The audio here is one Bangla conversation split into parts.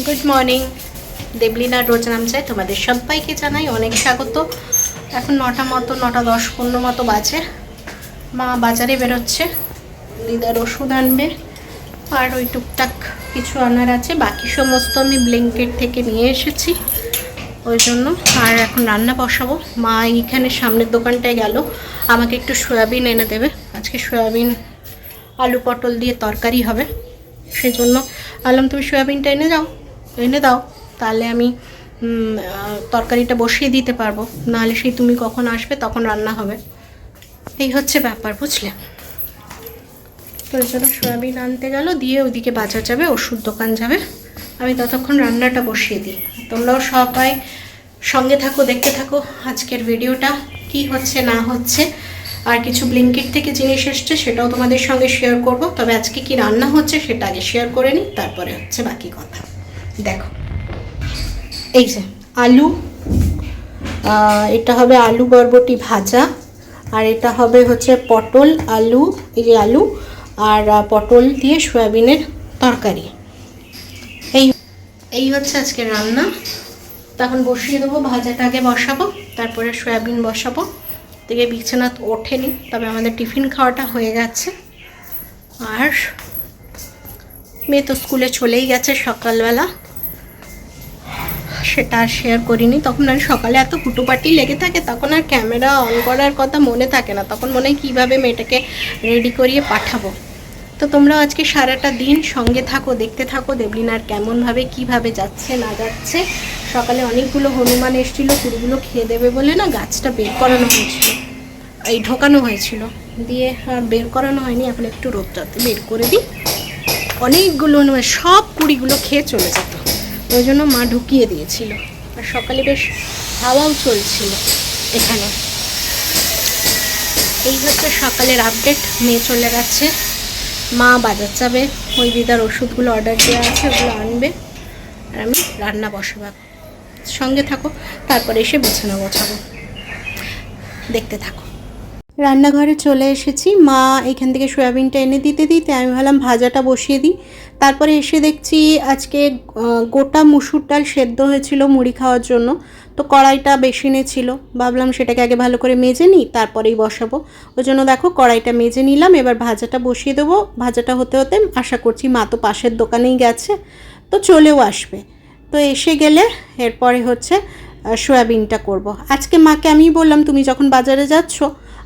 Good morning. দেবলিনার রোজ নামচায় তোমাদের সবাইকে জানাই অনেক স্বাগত। এখন 9টা মতো, 9টা 10-15 মতো বাজে। মা বাজারে বেরোচ্ছে, দিদার ওষুধ আনবে আর ওই টুকটাক কিছু আনার আছে। বাকি সমস্ত আমি ব্লিঙ্কিট থেকে নিয়ে এসেছি ওই জন্য। আর এখন রান্না বসাবো। মা এইখানে সামনের দোকানটায় গেল, আমাকে একটু সয়াবিন এনে দেবে। আজকে সয়াবিন আলু পটল দিয়ে তরকারি হবে, সেই জন্য বললাম তুমি সয়াবিনটা এনে দাও, তাহলে আমি তরকারিটা বসিয়ে দিতে পারবো, নাহলে সেই তুমি কখন আসবে তখন রান্না হবে। এই হচ্ছে ব্যাপার, বুঝলে? তো ওই জন্য সয়াবিন আনতে গেল, দিয়ে ওইদিকে বাজার যাবে, ওষুধ দোকান যাবে। আমি ততক্ষণ রান্নাটা বসিয়ে দিই। তোমরাও সবাই সঙ্গে থাকো, দেখতে থাকো আজকের ভিডিওটা কি হচ্ছে না হচ্ছে। আর কিছু ব্লিঙ্কিট থেকে জিনিস এসছে, সেটাও তোমাদের সঙ্গে শেয়ার করব। তবে আজকে কি রান্না হচ্ছে সেটা আগে শেয়ার করে নিই, তারপরে হচ্ছে বাকি কথা। দেখো, এই যে আলু, এটা হবে আলু বরবটি ভাজা, আর এটা হবে হচ্ছে পটল আলু, এই যে আলু আর পটল দিয়ে সয়াবিনের তরকারি। এই হচ্ছে আজকে রান্না। তখন বসিয়ে দেবো, ভাজাটা আগে বসাবো, তারপরে সয়াবিন বসাবো। থেকে বিছানা ওঠেনি, তবে আমাদের টিফিন খাওয়াটা হয়ে গেছে। আর মেয়ে তো স্কুলে চলেই গেছে সকালবেলা, সেটা আর শেয়ার করিনি। তখন আর সকালে এত হুটোপাটি লেগে থাকে, তখন আর ক্যামেরা অন করার কথা মনে থাকে না। তখন মনে হয় কীভাবে মেয়েটাকে রেডি করিয়ে পাঠাবো। তো তোমরা আজকে সারাটা দিন সঙ্গে থাকো, দেখতে থাকো দেবলিনার কেমনভাবে কীভাবে যাচ্ছে না যাচ্ছে। সকালে অনেকগুলো হনুমান এসেছিল, কুড়িগুলো খেয়ে দেবে বলে না গাছটা বের করানো হয়েছিল, এই ঢোকানো হয়েছিল, দিয়ে আর বের করানো হয়নি। এখন একটু রোদটাতে বের করে দিই। অনেকগুলো হনুমান, সব কুড়িগুলো খেয়ে চলে যেত, ওই জন্য মা ঢুকিয়ে দিয়েছিল। আর সকালে বেশ হাওয়াও চলছিল এখানে। এই হচ্ছে সকালের আপডেট। মেয়ে চলে গেছে, মা বাজার যাবে, ওই দিদার ওষুধগুলো অর্ডার দেওয়া আছে, ওগুলো আনবে, আর আমি রান্না বসাবো। সঙ্গে থাকো, তারপরে এসে বিছানা গোছাবো, দেখতে থাকো। রান্নাঘরে চলে এসেছি। মা এখান থেকে সয়াবিনটা এনে দিতে আমি ভাবলাম ভাজাটা বসিয়ে দিই। তারপরে এসে দেখছি আজকে গোটা মুসুর ডাল সেদ্ধ হয়েছিল মুড়ি খাওয়ার জন্য, তো কড়াইটা বেসিনে ছিল। ভাবলাম সেটাকে আগে ভালো করে মেজে নিই, তারপরেই বসাবো। ওই জন্য দেখো কড়াইটা মেজে নিলাম, এবার ভাজাটা বসিয়ে দেবো। ভাজাটা হতে হতে আশা করছি মা তো পাশের দোকানেই গেছে, তো চলেও আসবে। তো এসে গেলে এরপরে হচ্ছে সয়াবিনটা করব। আজকে মাকে আমি বললাম তুমি যখন বাজারে যাচ্ছ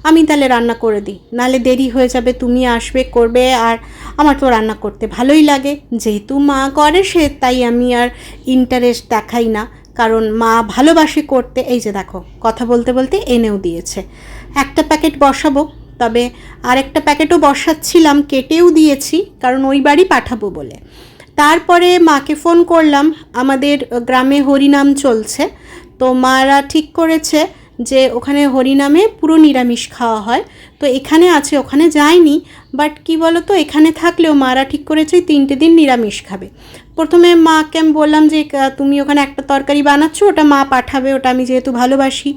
আমি তাহলে রান্না করে দিই, নাহলে দেরি হয়ে যাবে, তুমি আসবে করবে, আর আমার তো রান্না করতে ভালোই লাগে। যেহেতু মা করে সে, তাই আমি আর ইন্টারেস্ট দেখাই না, কারণ মা ভালোবাসে করতে। এই যে দেখো, কথা বলতে বলতে এনেও দিয়েছে। একটা প্যাকেট বসাবো, তবে আরেকটা প্যাকেটও বসাচ্ছিলাম, কেটেও দিয়েছি, কারণ ওই বাড়ি পাঠাবো বলে। তারপরে মাকে ফোন করলাম, আমাদের গ্রামে হরিনাম চলছে, তো মারা ঠিক করেছে যে ওখানে হরিনামে পুরো নিরামিষ খাওয়া হয়। তো এখানে আছে, ওখানে যায়নি, বাট কি বলো তো, এখানে থাকলেও মারা ঠিক করেছে 3টে দিন নিরামিষ খাবে। প্রথমে মাকে আমি বললাম যে তুমি ওখানে একটা তরকারি বানাচ্ছো, ওটা মা পাঠাবে, ওটা আমি যেহেতু ভালোবাসি,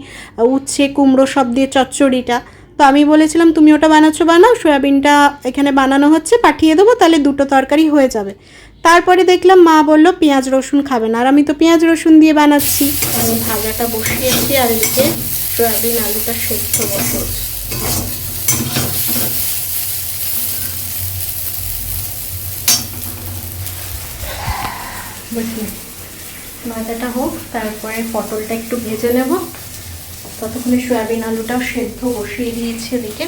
উচ্ছে কুমড়ো সব দিয়ে চচ্চড়িটা, তো আমি বলেছিলাম তুমি ওটা বানাও, সয়াবিনটা এখানে বানানো হচ্ছে, পাঠিয়ে দেবো, তাহলে 2টো তরকারি হয়ে যাবে। তারপরে দেখলাম মা বললো পেঁয়াজ রসুন খাবে না, আর আমি তো পেঁয়াজ রসুন দিয়ে বানাচ্ছি। আমি ভাজাটা বসিয়েছি, আর এদিকে সয়াবিন আলুটা সেদ্ধ বসিয়েছি। ভাজাটা হোক, তারপরে পটলটা একটু ভেজে নেব। ততক্ষণে সয়াবিন আলুটাও সেদ্ধ বসিয়ে দিয়েছি, এদিকে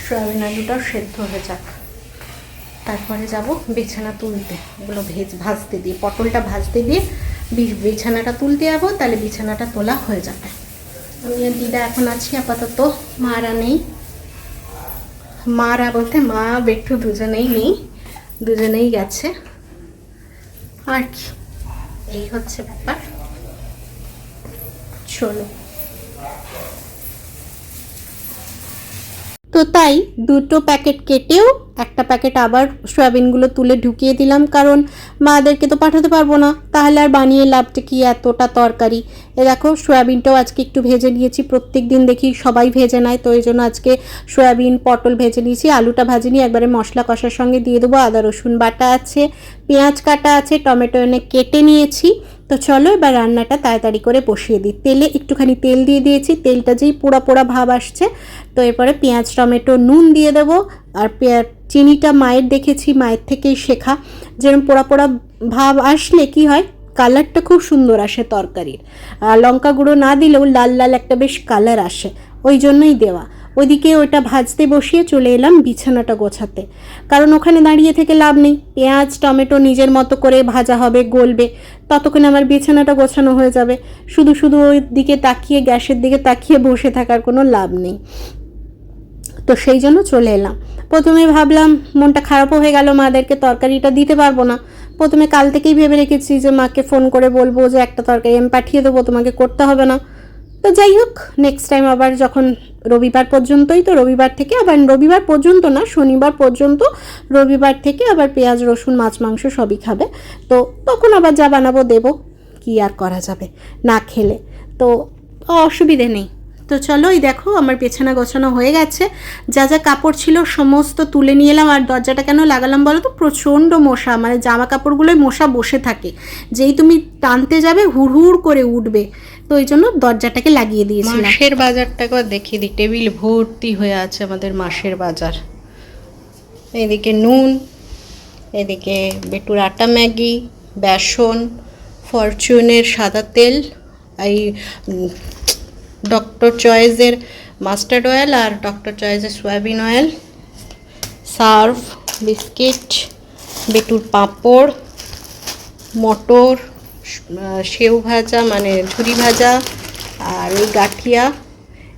সয়াবিন আলুটাও সেদ্ধ হয়ে যাক, তারপরে যাব বিছানা তুলতে। ওগুলো ভাজতে দিয়ে, পটলটা ভাজতে দিয়ে বিছানাটা তুলতে যাবো, তাহলে বিছানাটা তোলা হয়ে যাবে। আমি আর দিদা এখন আছি আপাতত, মারা নেই। মারা বলতে মা বেট্টু দুজনেই নেই, দুজনেই গেছে। আর কি, এই হচ্ছে ব্যাপার। চলো, তো তাই 2টো প্যাকেট কেটেও একটা প্যাকেট আবার সয়াবিনগুলো তুলে ঢুকিয়ে দিলাম, কারণ মাদেরকে তো পাঠাতে পারবো না, তাহলে আর বানিয়ে লাভটা কি, এতটা তরকারি। এ দেখো সয়াবিনটাও আজকে একটু ভেজে নিয়েছি, প্রত্যেক দিন দেখি সবাই ভেজে নেয়, তো এই জন্য আজকে সয়াবিন পটল ভেজে নিয়েছি। আলুটা ভাজিনি, একবারে মশলা কষার সঙ্গে দিয়ে দেবো। আদা রসুন বাটা আছে, পেঁয়াজ কাটা আছে, টমেটো এনে কেটে নিয়েছি। তো চলো এবার রান্নাটা তাড়াতাড়ি করে বসিয়ে দিই। তেলে একটুখানি তেল দিয়ে দিয়েছি, তেলটা যেই পোড়া পোড়া ভাব আসছে, তো এরপরে পেঁয়াজ টমেটো নুন দিয়ে দেবো। আর চিনিটা মায়ের দেখেছি, মায়ের থেকেই শেখা, যেরকম পোড়া পোড়া ভাব আসলে কি হয়, কালারটা খুব সুন্দর আসে তরকারির। আর লঙ্কা গুঁড়ো না দিলেও লাল লাল একটা বেশ কালার আসে, ওই জন্যই দেওয়া। ওইদিকে ওইটা ভাজতে বসিয়ে চলে এলাম বিছানাটা গোছাতে, কারণ ওখানে দাঁড়িয়ে থেকে লাভ নেই, পেঁয়াজ টমেটো নিজের মতো করে ভাজা হবে, গলবে, ততক্ষণে আমার বিছানাটা গোছানো হয়ে যাবে। শুধু শুধু ওই দিকে তাকিয়ে, গ্যাসের দিকে তাকিয়ে বসে থাকার কোনো লাভ নেই। তো সেই জন্য চলে এলাম। প্রথমে ভাবলাম, মনটা খারাপও হয়ে গেল, মাদেরকে তরকারিটা দিতে পারবো না। প্রথমে কাল থেকেই ভেবে রেখেছি যে মাকে ফোন করে বলবো যে একটা তরকারি আমি পাঠিয়ে দেবো, তোমাকে করতে হবে না। তো যাই হোক, নেক্সট টাইম আবার যখন রবিবার পর্যন্তই, তো রবিবার থেকে আবার, রবিবার পর্যন্ত না, শনিবার পর্যন্ত, রবিবার থেকে আবার পেঁয়াজ রসুন মাছ মাংস সবই খাবে, তো তখন আবার যা বানাবো দেবো, কি আর করা যাবে না খেলে, তো অসুবিধে নেই। তো চলো, এই দেখো আমার বিছানা গোছানো হয়ে গেছে, যা যা কাপড় ছিল সমস্ত তুলে নিয়ে এলাম। আর দরজাটা কেন লাগালাম বলো তো, প্রচণ্ড মশা, মানে জামা কাপড়গুলোই মশা বসে থাকে, যেই তুমি টানতে যাবে হুড় করে উঠবে, তো ওই জন্য দরজাটাকে লাগিয়ে দিয়েছি। মাসের বাজারটাকে দেখিয়ে দিই, টেবিল ভর্তি হয়ে আছে আমাদের মাসের বাজার। এদিকে নুন, এদিকে বেটুর আটা ম্যাগি, বেসন, ফরচুনের সাদা তেল, এই ডক্টর চয়েসের মাস্টার্ড অয়েল আর ডক্টর চয়েসের সয়াবিন অয়েল, সার্ফ, বিস্কিট, বেটুর পাঁপড়, মটর, সেউ ভাজা মানে ঝুরি ভাজা, আর ওই গাঠিয়া,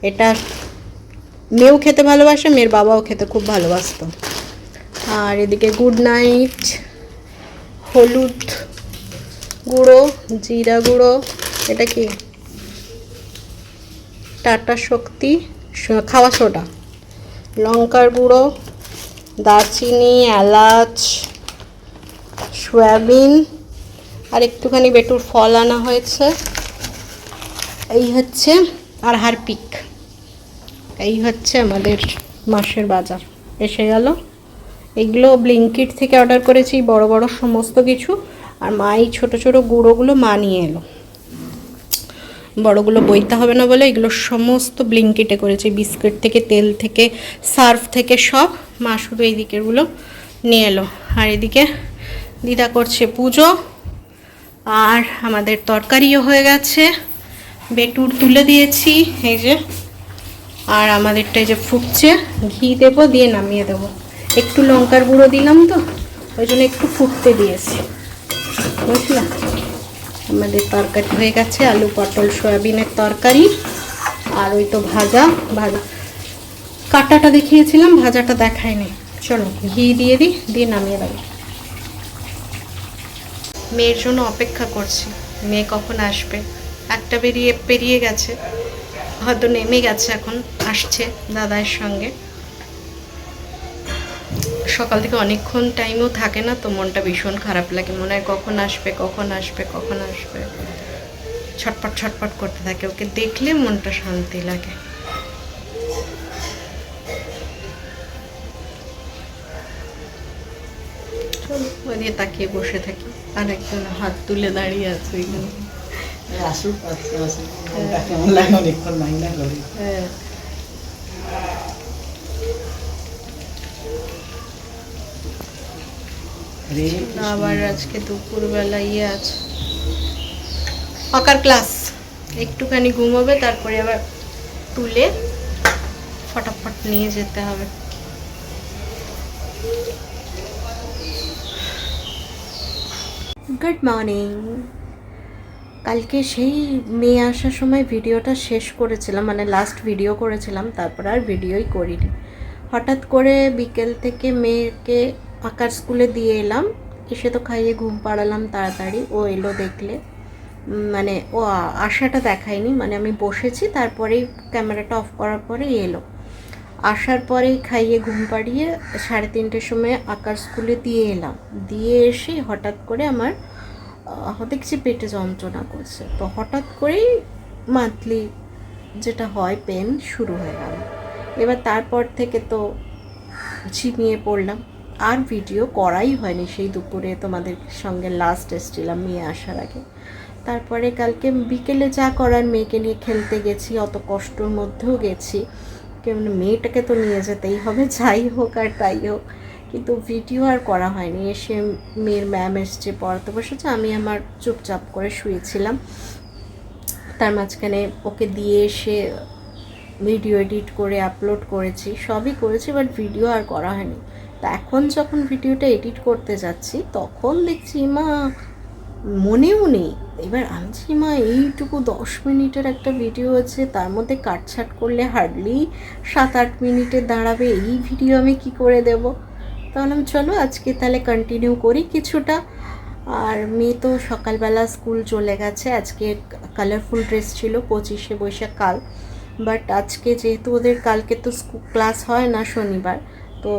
এটা মেয়েও খেতে ভালোবাসে, মেয়ের বাবাও খেতে খুব ভালোবাসতো। আর এদিকে গুড নাইট, হলুদ গুঁড়ো, জিরা গুঁড়ো, এটা কি টাটা শক্তি খাওয়া সোডা, লঙ্কার গুঁড়ো, দারচিনি, এলাচ, সয়াবিন, আর একটুখানি বেটুর ফল আনা হয়েছে, এই হচ্ছে, আর হারপিক। এই হচ্ছে আমাদের মাসের বাজার এসে গেল। এগুলো ব্লিঙ্কিট থেকে অর্ডার করেছি, বড় বড় সমস্ত কিছু, আর মা এই ছোটো ছোটো গুঁড়োগুলো মা নিয়ে এলো, বড়গুলো বইতে হবে না বলে এগুলো সমস্ত ব্লিঙ্কিটে করেছি, বিস্কিট থেকে, তেল থেকে, সার্ফ থেকে, সব মা শুধু এই দিকেরগুলো নিয়ে এলো। আর এদিকে দিদা করছে পুজো, আর আমাদের তরকারিও হয়ে গেছে, বেটুর তুলে দিয়েছি এই যে, আর আমাদেরটা এই যে ফুটছে, ঘি দেবো, দিয়ে নামিয়ে দেবো। একটু লঙ্কার গুঁড়ো দিলাম তো, ওই জন্য একটু ফুটতে দিয়েছি, বুঝলাম। আমাদের তরকারি হয়ে গেছে, আলু পটল সয়াবিনের তরকারি, আর ওই তো ভাজা কাটাটা দেখিয়েছিলাম, ভাজাটা দেখায়নি। চলো ঘি দিয়ে দিই, দিয়ে নামিয়ে দেবো। মেয়ের জন্য অপেক্ষা করছি, মেয়ে কখন আসবে। একটা পেরিয়ে গেছে, হয়তো নেমে গেছে, এখন আসছে দাদার সঙ্গে। সকাল থেকে অনেকক্ষণ টাইমও থাকে না, তো মনটা ভীষণ খারাপ লাগে, মনে হয় কখন আসবে কখন আসবে কখন আসবে, ছটপট ছটপট করতে থাকে। ওকে দেখলে মনটা শান্তি লাগে। চলো ওই দিয়ে তাকিয়ে বসে থাকি, আর একজন হাত তুলে দাঁড়িয়ে আছে ওইখানে। হ্যাঁ, আবার আজকে দুপুরবেলা আছে হকার ক্লাস, একটুখানি ঘুমোবে, তারপরে আবার তুলে ফটাফট নিয়ে যেতে হবে। Good morning. কালকে সেই মেয়ে আসার সময় ভিডিওটা শেষ করেছিলাম, মানে লাস্ট ভিডিও করেছিলাম, তারপর আর ভিডিওই করিনি। হঠাৎ করে বিকেল থেকে মেয়েকে আঁকার স্কুলে দিয়ে এলাম, এসে তো খাইয়ে ঘুম পাড়ালাম তাড়াতাড়ি। ও এলো দেখলে, মানে ও আসাটা দেখায়নি, মানে আমি বসেছি, তারপরেই ক্যামেরাটা অফ করার পরেই এলো। আসার পরেই খাইয়ে ঘুম পাড়িয়ে 3:30টার সময় আঁকার স্কুলে দিয়ে এলাম। দিয়ে এসে হঠাৎ করে আমার দেখছি পেটে যন্ত্রণা করছে। তো হঠাৎ করেই মান্থলি যেটা হয় পেন শুরু হয়ে গেল। এবার তারপর থেকে তো ঝিমিয়ে পড়লাম, আর ভিডিও করাই হয়নি। সেই দুপুরে তোমাদের সঙ্গে লাস্ট এসেছিলাম মেয়ে আসার আগে। তারপরে কালকে বিকেলে যা করার মেয়েকে নিয়ে খেলতে গেছি, অত কষ্টর মধ্যেও গেছি, কেমন মেয়েটাকে তো নিয়ে যেতেই হবে যাই হোক আর তাই হোক, কিন্তু ভিডিও আর করা হয়নি। এসে মেয়ের ম্যাম এসছে, পড়াতে বসেছে, আমি আমার চুপচাপ করে শুয়েছিলাম। তার মাঝখানে ওকে দিয়ে এসে ভিডিও এডিট করে আপলোড করেছি, সবই করেছি, বাট ভিডিও আর করা হয়নি। তা এখন যখন ভিডিওটা এডিট করতে যাচ্ছি তখন দেখছি মা মনেও নেই। এবার আনছি মা এইটুকু 10 মিনিটের একটা ভিডিও আছে, তার মধ্যে কাটছাট করলে হার্ডলি 7-8 মিনিটে দাঁড়াবে, এই ভিডিও আমি কি করে দেব? তাহলে চলো আজকে তাহলে কন্টিনিউ করি কিছুটা। আর মেয়ে তো সকালবেলা স্কুল চলে গেছে। আজকে কালারফুল ড্রেস ছিল 25শে বৈশাখ কাল, বাট আজকে যেহেতু ওদের কালকে তো ক্লাস হয় না শনিবার, তো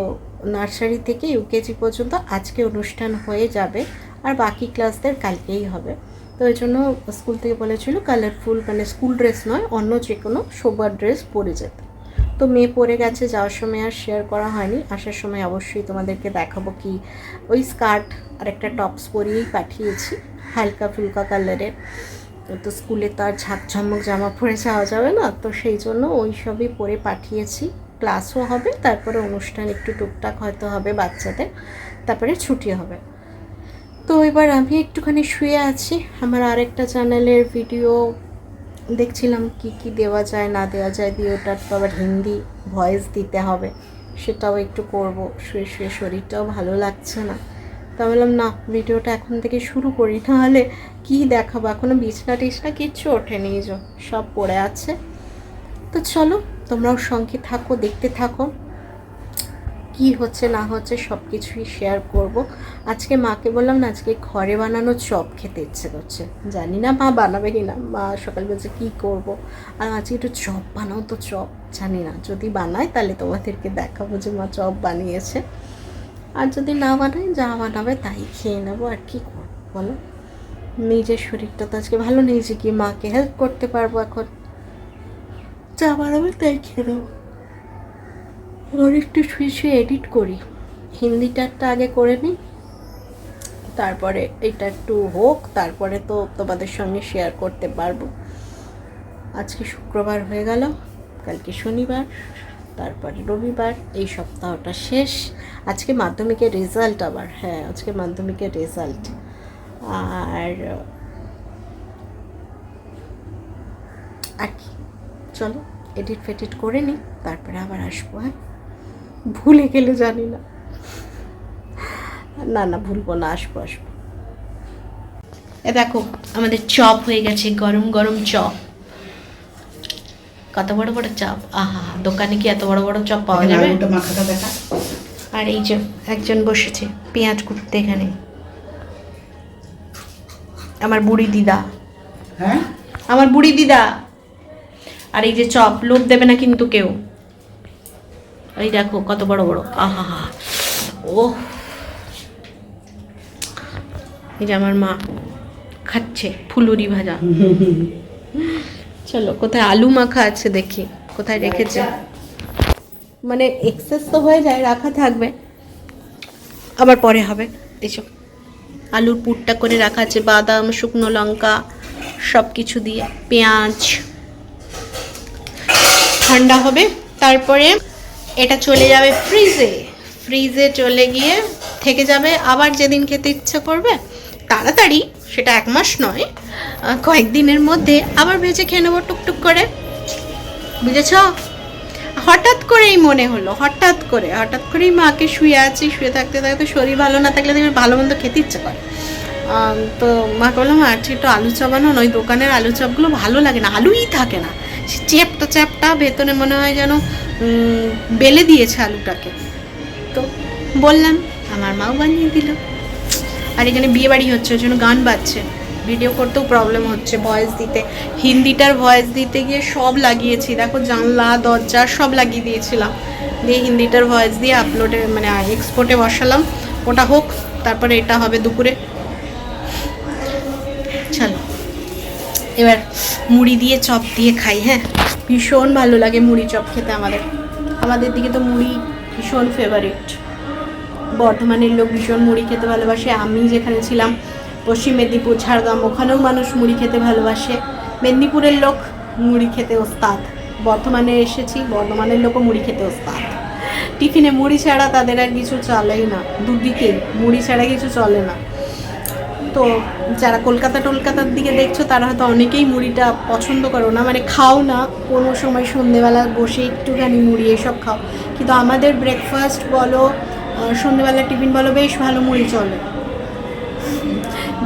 নার্সারি থেকে ইউকেজি পর্যন্ত আজকে অনুষ্ঠান হয়ে যাবে, আর বাকি ক্লাসদের কালকেই হবে। তো ওই জন্য স্কুল থেকে বলেছিল কালারফুল, মানে স্কুল ড্রেস নয়, অন্য যে কোনো শোবার ড্রেস পরে যেতে। তো মেয়ে পরে গেছে, যাওয়ার সময় আর শেয়ার করা হয়নি, আসার সময় অবশ্যই তোমাদেরকে দেখাবো। কি ওই স্কার্ট আর একটা টপস পরিয়েই পাঠিয়েছি, হালকা ফুলকা কালারের। তো স্কুলে তো আর ঝাঁকঝমক জামা পরে যাওয়া যাবে না, তো সেই জন্য ওই সবই পরে পাঠিয়েছি। ক্লাসও হবে, তারপরে অনুষ্ঠান একটু টুকটাক হয়তো হবে বাচ্চাদের, তারপরে ছুটি হবে। তো এবার আমি একটুখানি শুয়ে আছি। আমার আরেকটা চ্যানেলের ভিডিও দেখছিলাম কি কি দেওয়া যায় না দেওয়া যায়, দিয়ে ওটার তো আবার হিন্দি ভয়েস দিতে হবে, সেটাও একটু করব। শুয়ে শুয়ে শরীরটাও ভালো লাগছে না, তা বললাম না ভিডিওটা এখন থেকে শুরু করি, নাহলে কী দেখাবো, এখনও বিছনা টিছনা কিচ্ছু ওঠেনি, সব পড়ে আছে। তো চলো তোমরাও সঙ্গে থাকো, দেখতে থাকো কি হচ্ছে না হচ্ছে, সব কিছুই শেয়ার করব। আজকে মাকে বললাম না আজকে ঘরে বানানো চপ খেতে ইচ্ছে করছে, জানি না মা বানাবে কি না। মা সকাল বলছে কী করবো, আর আজকে একটু চপ বানাও, তো চপ জানি না, যদি বানায় তাহলে তোমাদেরকে দেখাবো যে মা চপ বানিয়েছে, আর যদি না বানায় যা বানাবে তাই খেয়ে নেবো। আর কি করবো বলো, নিজের শরীরটা তো আজকে ভালো নেই যে কি মাকে হেল্প করতে পারবো, এখন যা বানাবে তাই খেয়ে নেবো। আর একটু শুয়ে শুয়ে এডিট করি, হিন্দিটারটা আগে করে নিই, তারপরে এটা একটু হোক, তারপরে তো তোমাদের সঙ্গে শেয়ার করতে পারবো। আজকে শুক্রবার হয়ে গেল, কালকে শনিবার, তারপরে রবিবার, এই সপ্তাহটা শেষ। আজকে মাধ্যমিকের রেজাল্ট আবার, হ্যাঁ আজকে মাধ্যমিকের রেজাল্ট। আর কি, চলো এডিট ফেডিট করে নিই, তারপরে আবার আসবো। হ্যাঁ ভুলে গেলে জানি না, না না ভুলবো না, আসবো। এ দেখো আমাদের চপ হয়ে গেছে, গরম গরম চপ, কত বড় বড় চপ, আহা দোকানে কি এত বড় বড় চপ পাওয়া যাবে? আর এই যে একজন বসেছে পেঁয়াজ কুটতে এখানে, আমার বুড়ি দিদা, হ্যাঁ আমার বুড়ি দিদা। আর এই যে চপ, লোভ দেবে না কিন্তু কেউ। এই দেখো কত বড় বড়, আহা হা, ও এই যে আমার মা খাচ্ছে ফুলুরি ভাজা। চলো কোথায় আলু মাখা আছে দেখি, কোথায় রেখেছে, মানে এক্সেস তো হয়ে যায়, রাখা থাকবে আবার পরে হবে। এসব আলুর পুরটা করে রাখা আছে, বাদাম, শুকনো লঙ্কা সব কিছু দিয়ে, পেঁয়াজ, ঠান্ডা হবে তারপরে এটা চলে যাবে ফ্রিজে, ফ্রিজে চলে গিয়ে থেকে যাবে, আবার যেদিন খেতে ইচ্ছা করবে তাড়াতাড়ি, সেটা 1 মাস নয়, কয়েকদিনের মধ্যে আবার ভেজে খেয়ে নেবো টুকটুক করে, বুঝেছ? হঠাৎ করেই মনে হলো, হঠাৎ করেই মাকে শুয়ে আছি, শুয়ে থাকতে থাকতে শরীর ভালো না থাকলে দেখবে ভালো মন্দ খেতে ইচ্ছে করে। তো মা বললাম আজকে একটু আলু চপ বানানো, ওই দোকানের আলু চপগুলো ভালো লাগে না, আলুই থাকে না, চ্যাপটা চ্যাপটা, ভেতরে মনে হয় যেন বেলে দিয়েছে আলুটাকে। তো বললাম, আমার মাও বানিয়ে দিল। আর এখানে বিয়ে বাড়ি হচ্ছে, ওই জন্য গান বাজছে, ভিডিও করতেও প্রবলেম হচ্ছে ভয়েস দিতে। হিন্দিটার ভয়েস দিতে গিয়ে সব লাগিয়েছি, দেখো জানলা দরজা সব লাগিয়ে দিয়েছিলাম, দিয়ে হিন্দিটার ভয়েস দিয়ে আপলোডে মানে এক্সপোর্টে বসালাম। ওটা হোক, তারপরে এটা হবে দুপুরে। চলো এবার মুড়ি দিয়ে চপ দিয়ে খাই। হ্যাঁ, ভীষণ ভালো লাগে মুড়ি চপ খেতে আমাদের দিকে তো মুড়ি ভীষণ ফেভারিট। বর্ধমানের লোক ভীষণ মুড়ি খেতে ভালোবাসে। আমি যেখানে ছিলাম পশ্চিম মেদিনীপুর ঝাড়গ্রাম, ওখানেও মানুষ মুড়ি খেতে ভালোবাসে। মেদিনীপুরের লোক মুড়ি খেতে ওস্তাদ। বর্ধমানে এসেছি, বর্ধমানের লোকও মুড়ি খেতে ওস্তাদ। টিফিনে মুড়ি ছাড়া তাদের আর কিছু চলেই না, দুদিকে মুড়ি ছাড়া কিছু চলে না। তো যারা কলকাতার দিকে দেখছো তারা হয়তো অনেকেই মুড়িটা পছন্দ করো না, মানে খাও না, কোনো সময় সন্ধেবেলা বসে একটুখানি মুড়ি এসব খাও। কিন্তু আমাদের ব্রেকফাস্ট বলো, সন্ধেবেলা টিফিন বলো, বেশ ভালো মুড়ি চলে।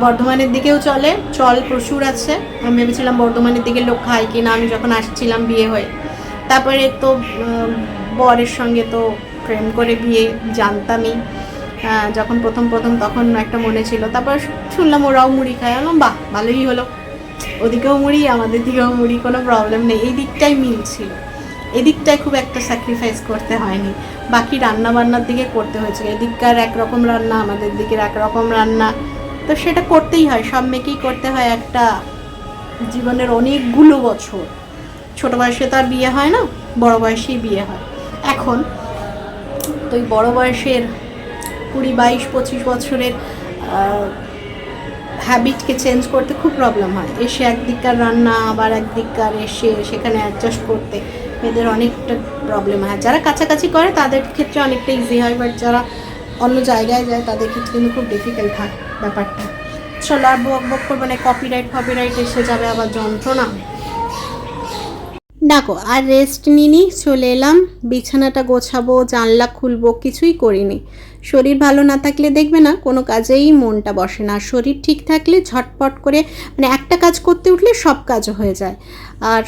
বর্ধমানের দিকেও চলে, চল প্রচুর আছে। আমি ভেবেছিলাম বর্ধমানের দিকে লোক খায় কি না, আমি যখন আসছিলাম বিয়ে হয়ে। তারপরে তো বরের সঙ্গে তো প্রেম করে বিয়ে, জানতামই যখন প্রথম তখন একটা মনে ছিল। তারপর শুনলাম ওরাও মুড়ি খায়, বললাম বাহ ভালোই হলো, ওদিকেও মুড়ি আমাদের দিকেও মুড়ি, কোনো প্রবলেম নেই। এই দিকটাই মিল ছিল, এদিকটায় খুব একটা স্যাক্রিফাইস করতে হয়নি। বাকি রান্না বান্নার দিকে করতে হয়েছে, এদিককার একরকম রান্না, আমাদের দিকের একরকম রান্না, তো সেটা করতেই হয়, সব মেয়েকেই করতে হয়। একটা জীবনের অনেকগুলো বছর, ছোটো বয়সে তো আর বিয়ে হয় না, বড় বয়সেই বিয়ে হয় এখন। তো ওই বড়ো বয়সের 20, 22, 25 বছরের হ্যাবিটকে চেঞ্জ করতে খুব প্রবলেম হয়। এসে একদিককার রান্না, আবার একদিককার এসে সেখানে অ্যাডজাস্ট করতে মেয়েদের অনেকটা প্রবলেম হয়। যারা কাছাকাছি করে তাদের ক্ষেত্রে অনেকটা ইজি হয়, বাট যারা অন্য জায়গায় যায় তাদের ক্ষেত্রে কিন্তু খুব ডিফিকাল্ট হয় ব্যাপারটা। চলো আর বক করবো না, কপিরাইট এসে যাবে আবার, যন্ত্রণা। দেখো আর রেস্ট নিনি, চলে এলাম, বিছানাটা গোছাবো, জানলা খুলবো, কিছুই করিনি। শরীর ভালো না থাকলে দেখবে না কোনো কাজেই মনটা বসে না। শরীর ঠিক থাকলে ঝটপট করে মানে একটা কাজ করতে উঠলে সব কাজ হয়ে যায়। আর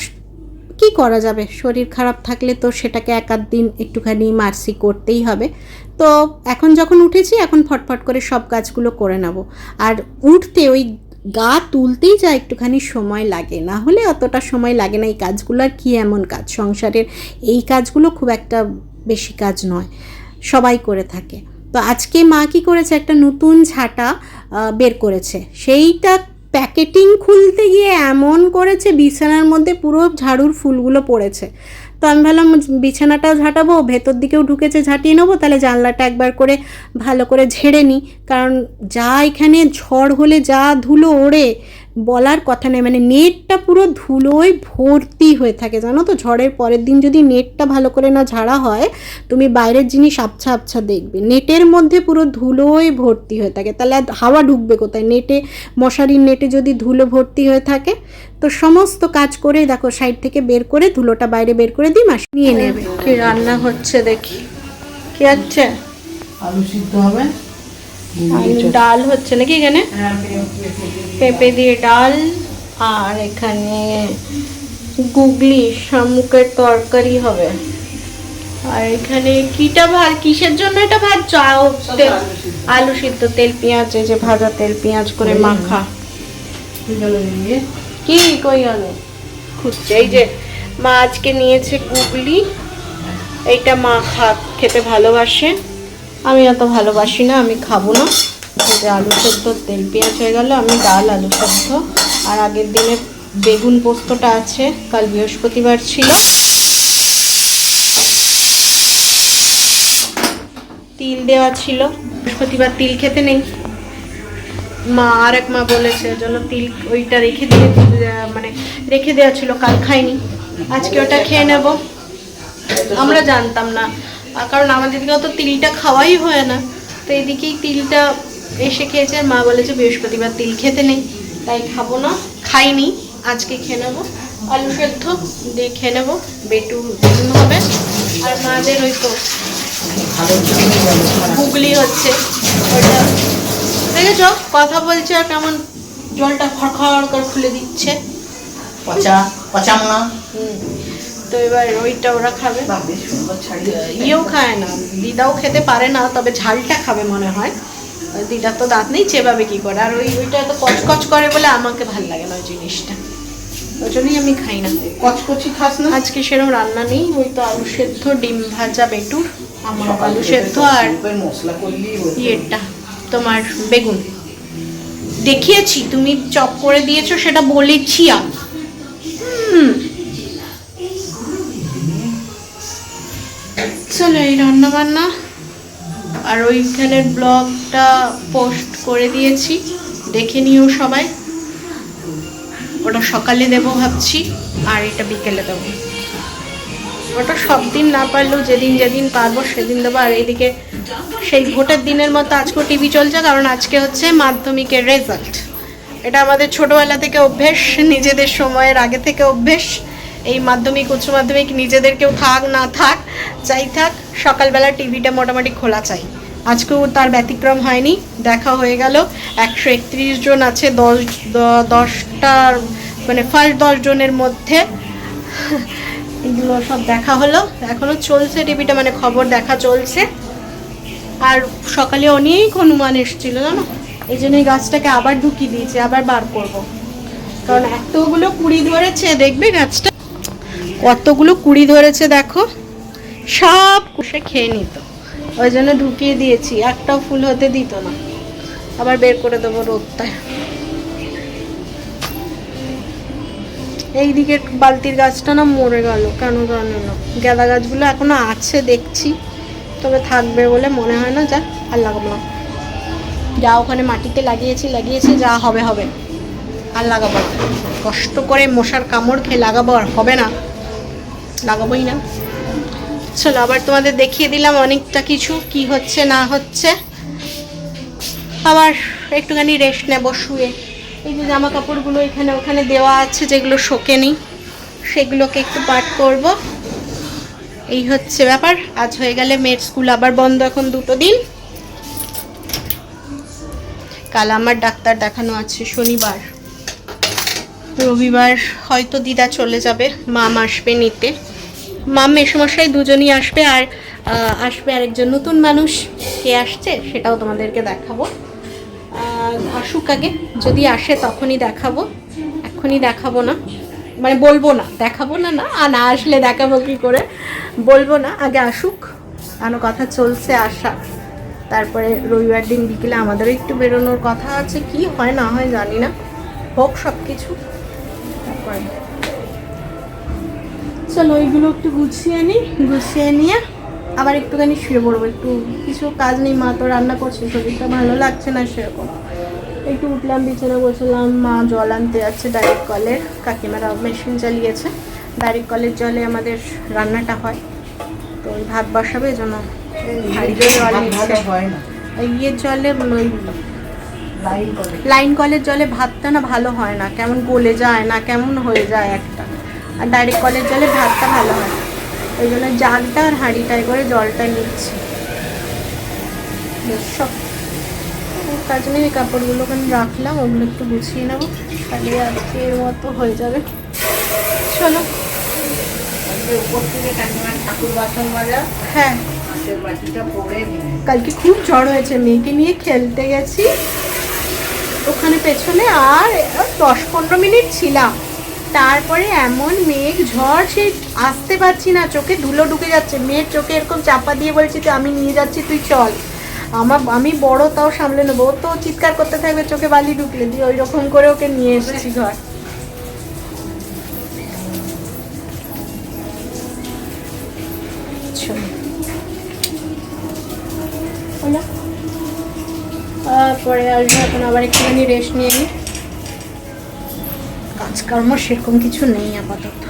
কি করা যাবে, শরীর খারাপ থাকলে তো সেটাকে এক আধ দিন একটুখানি মার্সি করতেই হবে। তো এখন যখন উঠেছি, এখন ফটফট করে সব কাজগুলো করে নেব। আর উঠতে ওই গা তুলতেই যা একটুখানি সময় লাগে, না হলে অতটা সময় লাগে না। এই কাজগুলো আর কি এমন কাজ, সংসারের এই কাজগুলো খুব একটা বেশি কাজ নয়, সবাই করে থাকে। তো আজকে মা কি করেছে, একটা নতুন ঝাঁটা বের করেছে, সেইটা প্যাকেটিং খুলতে গিয়ে এমন করেছে বিছানার মধ্যে পুরো ঝাড়ুর ফুলগুলো পড়েছে। তো আমি ভাবলাম বিছানাটাও ঝাঁটাবো, ভেতর দিকেও ঢুকেছে ঝাঁটিয়ে নেবো, তাহলে জানলাটা একবার করে ভালো করে ঝেড়ে নিই। কারণ যা এখানে ঝড় হলে যা ধুলো ওড়ে বলার কথা নেই, মানে নেটটা পুরো ধুলোয় ভর্তি হয়ে থাকে জানো তো। ঝড়ের পরের দিন যদি নেটটা ভালো করে না ঝাড়া হয়, তুমি বাইরের জিনিস আবছা আবছা দেখবে, নেটের মধ্যে পুরো ধুলোয় ভর্তি হয়ে থাকে। তাহলে হাওয়া ঢুকবে কোথায়, নেটে, মশারির নেটে যদি ধুলো ভর্তি হয়ে থাকে। তো সমস্ত কাজ করে দেখো সাইড থেকে বের করে ধুলোটা বাইরে বের করে দিই, মাস নিয়ে নেবে। কি রান্না হচ্ছে দেখি, কি হচ্ছে? আলু সিদ্ধ হবে, ডাল হচ্ছে নাকি এখানে? পেঁপে দিয়ে ডাল, আর এখানে গুগলি শামুকের তরকারি হবে। আর এখানে কিটা ভাত, কিসের জন্য এটা ভাত? চাও আলু সিদ্ধ, তেল পেঁয়াজ, এই যে ভাজা তেল পেঁয়াজ করে মাখা। কি কই গেল খুঁজছে? এই যে মা আজকে নিয়েছে গুগলি, এইটা মা খেতে ভালোবাসে, আমি অত ভালোবাসি না, আমি খাবো না। যে আলু সেদ্ধ তেল পেঁয়াজ হয়ে গেল, আমি ডাল আলু সেদ্ধ। আর আগের দিনে বেগুন পোস্তটা আছে, কাল বৃহস্পতিবার ছিল, তিল দেওয়া ছিল। বৃহস্পতিবার তিল খেতে নেই, মা আর এক মা বলেছে জন্য তিল ওইটা রেখে দিয়ে, মানে রেখে দেওয়া ছিল, কাল খাইনি, আজকে ওটা খেয়ে নেব। আমরা জানতাম না, কারণ আমাদের দিকেও তো তিলটা খাওয়াই হয় না, তো এদিকেই তিলটা এসে খেয়েছে। মা বলেছে বৃহস্পতিবার তিল খেতে নেই, তাই খাবো না, খাইনি, আজকে খেয়ে নেবো। আলু সেদ্ধ দিয়ে খেয়ে নেবো, বেগুন হবে। আর মাদের ওই তো গুগলি হচ্ছে, ওটা দেখেছ কথা বলছে আর কেমন জলটা খড়খড় করে খুলে দিচ্ছে, পচা না। তো এবার ওইটা ওরা খাবে। ইয়েও খায় না, দিদাও খেতে পারে না, তবে ঝালটা খাবে মনে হয়। দিদার তো দাঁত নেই, চেবাবে কি করে? আর ওইটা এত কচকচ করে বলে আমাকে ভাল লাগে না ওই জিনিসটা, ওই জন্যই আমি খাই না। কচকচি খাস না? আজকে সেরকম রান্না নেই, ওই তো আলু সেদ্ধ, ডিম ভাজা, বেটুর, আমার আলু সেদ্ধ আর মশলা করলি ইয়েটা তোমার বেগুন দেখিয়েছি, তুমি চপ করে দিয়েছো সেটা বলেছি আমি। চলো এই রান্না বান্না আর ওইখানের ব্লগটা পোস্ট করে দিয়েছি, দেখে নিও সবাই। ওটা সকালে দেবো ভাবছি, আর এটা বিকেলে দেবো। ওটা সব দিন না পারলেও যেদিন যেদিন পারবো সেদিন দেবো। আর এইদিকে সেই ভোটের দিনের মতো আজকেও টিভি চলছে, কারণ আজকে হচ্ছে মাধ্যমিকের রেজাল্ট। এটা আমাদের ছোটোবেলা থেকে অভ্যেস, নিজেদের সময়ের আগে থেকে অভ্যেস। এই মাধ্যমিক উচ্চ মাধ্যমিক নিজেদের কেউ থাক না থাক, যাই থাক, সকালবেলা টিভিটা মোটামুটি খোলা চাই। আজকেও তার ব্যতিক্রম হয়নি, দেখা হয়ে গেল। 131 জন আছে, 10টার মানে ফার্স্ট 10 জনের মধ্যে এগুলো সব দেখা হলো। এখনো চলছে টিভিটা, মানে খবর দেখা চলছে। আর সকালে অনেক হনুমান এসেছিল জানো, এই জন্য এই গাছটাকে আবার ঢুকিয়ে দিয়েছে, আবার বার করব। কারণ এতগুলো কুড়ি ধরেছে, দেখবে গাছটা কতগুলো কুড়ি ধরেছে, দেখো সব কুশে খেয়ে নিত, ওই জন্য ঢুকিয়ে দিয়েছি, একটাও ফুল হতে দিত না। আবার বের করে দেবো রোদটায়। এই দিকের বালতির গাছটা না মরে গেল, কেন জানো না। গাঁদা গাছগুলো এখনো আছে দেখছি, তবে থাকবে বলে মনে হয় না। যা আর লাগাবো না, যা ওখানে মাটিতে লাগিয়েছি, যা হবে হবে, আর লাগাবো না। কষ্ট করে মশার কামড় খেয়ে লাগাবো, আর হবে না, লাগাবোই না। চলো আবার তোমাদের দেখিয়ে দিলাম অনেকটা কিছু কি হচ্ছে না হচ্ছে। আবার একটুখানি রেস্ট নেবো শুয়ে। এই যে জামা কাপড়গুলো এখানে ওখানে দেওয়া আছে, যেগুলো শোকেনি, সেগুলোকে একটু পাট করব। এই হচ্ছে ব্যাপার। আজ হয়ে গেলে মেয়ের স্কুল আবার বন্ধ, এখন 2 দিন। কাল আমার ডাক্তার দেখানো আছে, শনিবার। রবিবার হয়তো দিদা চলে যাবে, মাম আসবে নিতে। মাম মেসোমশাই দুজনই আসবে, আর আসবে আরেকজন নতুন মানুষ। কে আসছে সেটাও তোমাদেরকে দেখাবো। আসুক আগে, যদি আসে তখনই দেখাবো, এখনই দেখাবো না, মানে বলবো না, দেখাবো না, আর না আসলে দেখাবো কি করে, বলবো না, আগে আসুক। আনো কথা চলছে আসা। তারপরে রবিবার দিন বিকেলে আমাদেরও একটু বেরোনোর কথা আছে, কি হয় না হয় জানি না, হোক সব কিছু। তারপরে চলো ওইগুলো একটু গুছিয়ে নিয়ে আবার একটুখানি শুয়ে পড়বো। একটু কিছু কাজ নেই, মা তো রান্না করছে, শরীরটা ভালো লাগছে না সেরকম। একটু উঠলাম, বিছানা বসলাম, মা জল আনতে যাচ্ছে ডাইরেক্ট কলের, কাকিমারা মেশিন চালিয়েছে, ডাইরেক্ট কলের জলে আমাদের রান্নাটা হয়। তো ওই ভাত বসাবে, এই জন্য ইয়ের জলে, ওই লাইন কলের জলে ভাতটা না ভালো হয় না, কেমন গলে যায় না, কেমন হয়ে যায় একটা। আর ডাইরেক্ট কলের জলে ভাতটা ভালো হয়, ওই জন্য জাগটা আর হাঁড়িটায় করে জলটা নিচ্ছি। সব তার জন্য এই কাপড়গুলো ওখানে রাখলাম, ওগুলো একটু গুছিয়ে নেবো, তাহলে আজকে এর মতো হয়ে যাবে। চলো হ্যাঁ, কালকে খুব ঝড় হয়েছে, মেয়েকে নিয়ে খেলতে গেছি ওখানে পেছনে, আর 10-15 মিনিট ছিলাম। তারপরে এমন মেঘ ঝড়, সেই আসতে পারছি না, চোখে ধুলো ঢুকে যাচ্ছে। মেয়ের চোখে এরকম চাপা দিয়ে বলছি তুই, আমি নিয়ে যাচ্ছি, তুই চল। আমি বড়, তাও সামলে নেবো, ও তো চিৎকার করতে থাকবে চোখে বালি ঢুকলে, দিয়ে ওই রকম করে ওকে নিয়ে এসেছি ঘর। তারপরে আসবো, এখন আবার একটুখানি রেস্ট নিয়ে নিই। কাজকর্ম সেরকম কিছু নেই আপাতত।